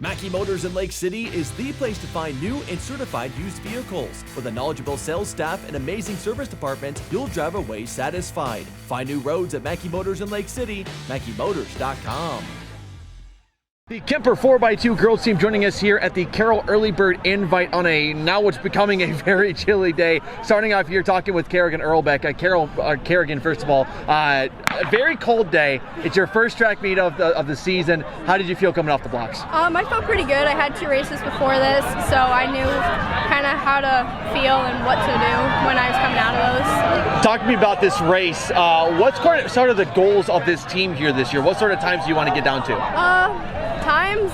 Mackey Motors in Lake City is the place to find new and certified used vehicles. With a knowledgeable sales staff and amazing service department, you'll drive away satisfied. Find new roads at Mackey Motors in Lake City, MackeyMotors.com. The Kuemper 4x2 girls team joining us here at the Carroll Early Bird Invite on a now what's becoming a very chilly day. Starting off here talking with Kerrigan Irlbeck. Kerrigan, first of all, a very cold day. It's your first track meet of the season. How did you feel coming off the blocks? I felt pretty good. I had 2 races before this, so I knew kind of how to feel and what to do when I was coming out of those. Talk to me about this race. What's sort of the goals of this team here this year? What sort of times do you want to get down to? Times,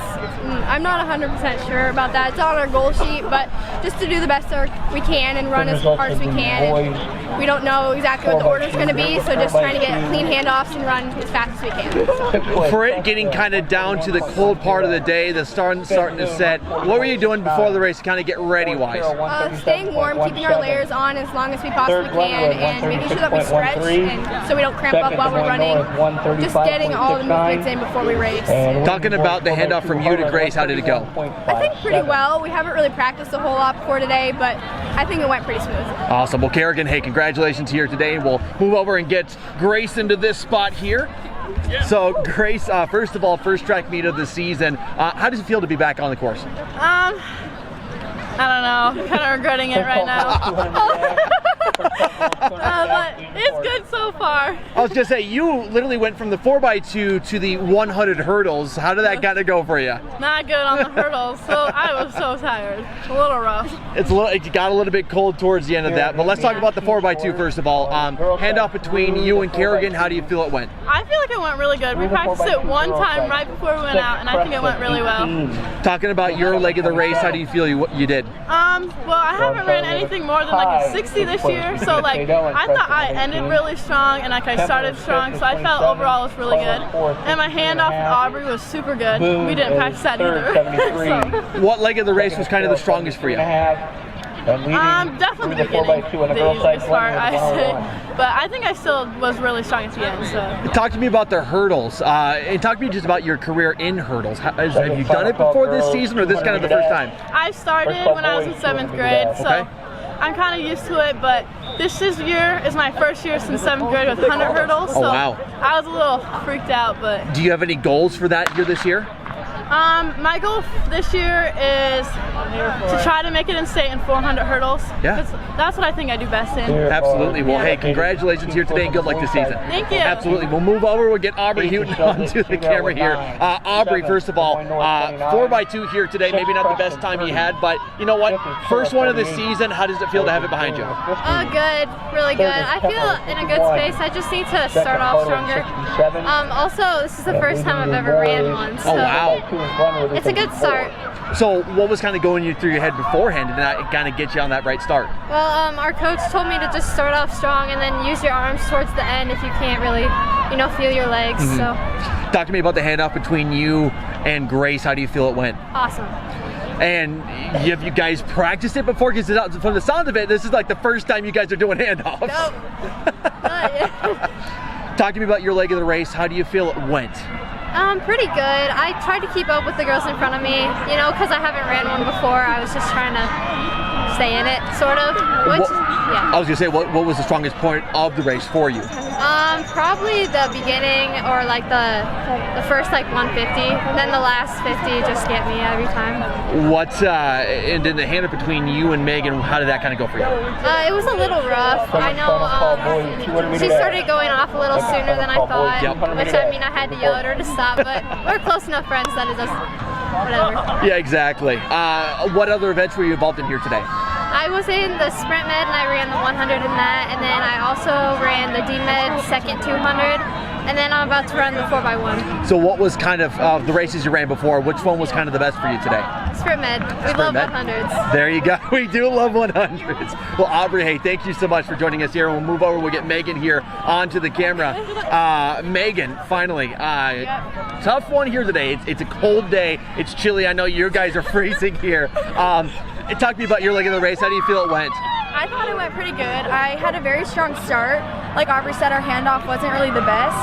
I'm not 100% sure about that. It's on our goal sheet, but just to do the best we can and run as hard as we can. And we don't know exactly what the order's going to be, so just trying to get clean handoffs and run as fast as we can. For it getting kind of down to the cold part of the day, the starting to set, what were you doing before the race to kind of get ready-wise? Staying warm, keeping our layers on as long as we possibly can, and making sure that we stretch and so we don't cramp up while we're running. Just getting all the movements in before we race. Talking about the handoff from you to Grace, how did it go? I think pretty well. We haven't really practiced a whole lot before today, but I think it went pretty smooth. Awesome. Well, Kerrigan, hey, congratulations here today. We'll move over and get Grace into this spot here. So, Grace, first of all, first track meet of the season. How does it feel to be back on the course? I don't know. Kind of regretting it right now. But it's good so far. I was just saying, you literally went from the 4x2 to the 100 hurdles. How did that kind of go for you? Not good on the hurdles, so I was so tired. A little rough. It got a little bit cold towards the end of that, but let's talk about the 4x2 first of all. Handoff between you and Kerrigan, how do you feel it went? I feel like it went really good. We practiced it one time right before we went out, and I think it went really well. Talking about your leg of the race, how do you feel you did? Well, I haven't ran anything more than like a 60 this year, so like I thought I ended really strong and like I started strong, so I felt overall it was really good. And my handoff with Aubrey was super good. We didn't practice that either. So. What leg of the race was kind of the strongest for you? Definitely the beginning, the easiest part, I say. But I think I still was really strong at the end. So. Talk to me about the hurdles, and talk to me just about your career in hurdles. Have you done it before this season, or this kind of the first time? I started when I was in 7th grade, so I'm kind of used to it. But this year is my first year since 7th grade with 100 hurdles. So I was a little freaked out. But do you have any goals for that here this year? My goal this year is to try to make it in state in 400 hurdles. Yeah. That's what I think I do best in. Absolutely. Well, hey, congratulations here today and good luck this season. Thank you. Absolutely. We'll move over. We'll get Aubrey Heuton onto the camera here. Aubrey, first of all, 4x2 here today. Maybe not the best time you had, but you know what? First one of the season. How does it feel to have it behind you? Good. Really good. I feel in a good space. I just need to start off stronger. Also, this is the first time I've ever ran one. So. Oh, wow. It's a good start. So what was kind of going through your head beforehand to not kind of get you on that right start? Well, our coach told me to just start off strong and then use your arms towards the end if you can't really, feel your legs. So. Talk to me about the handoff between you and Grace. How do you feel it went? Awesome. And have you guys practiced it before? Because from the sound of it, this is like the first time you guys are doing handoffs. Nope. Talk to me about your leg of the race. How do you feel it went? Pretty good. I tried to keep up with the girls in front of me, because I haven't ran one before. I was just trying to stay in it, sort of. Yeah. I was gonna say, what was the strongest point of the race for you? Probably the beginning, or like the first 150. Then the last 50 just get me every time. And then the handoff between you and Megan, how did that kind of go for you? It was a little rough. I know she started going off a little sooner than I thought, which I had to yell at her to stop, but we're close enough friends that it doesn't, whatever. Yeah, exactly. What other events were you involved in here today? I was in the sprint med and I ran the 100 in that, and then I also ran the D-med second 200, and then I'm about to run the 4x1. So what was kind of the races you ran before, which one was kind of the best for you today? Sprint med. We love 100s. There you go. We do love 100s. Well, Aubrey, hey, thank you so much for joining us here. We'll move over. We'll get Megan here onto the camera. Megan, finally. Tough one here today. It's a cold day. It's chilly. I know you guys are freezing here. Talk to me about your leg of the race. How do you feel it went? I thought it went pretty good. I had a very strong start. Like Aubrey said, our handoff wasn't really the best.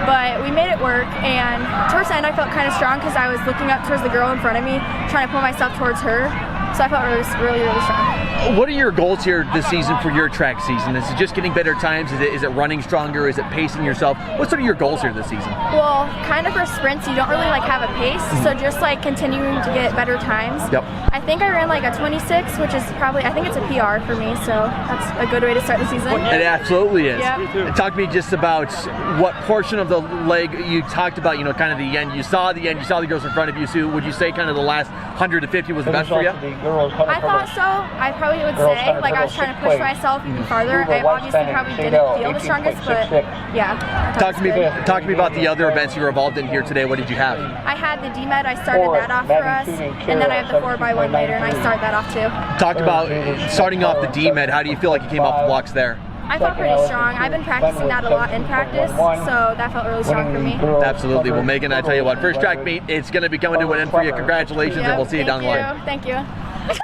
but we made it work, and towards the end I felt kind of strong because I was looking up towards the girl in front of me, trying to pull myself towards her, so I felt really strong. What are your goals here this season for your track season? Is it just getting better times? Is it running stronger? Is it pacing yourself? What sort of your goals here this season? Well, kind of for sprints, you don't really like have a pace, so just like continuing to get better times. Yep. I think I ran like a 26, which is probably, I think it's a PR for me, so that's a good way to start the season. It absolutely is. Yep. Talk to me just about what portion of the leg you talked about, you know, kind of the end. You saw the end, you saw the girls in front of you, so would you say kind of the last 150 was the best for you? I thought so. I probably would say, like, I was trying to push myself even farther. I obviously probably didn't feel the strongest, but yeah. Talk to me about the other events you were involved in here today. What did you have? I had the DMed. I started that off for us, and then I have the 4x1 later, and I start that off too. Talk about starting off the DMed. How do you feel like you came off the blocks there? I felt pretty strong. I've been practicing that a lot in practice, so that felt really strong for me. Absolutely. Well, Megan, I tell you what, first track meet, it's going to be coming to an end for you. Congratulations, and we'll see you down the line. Thank you.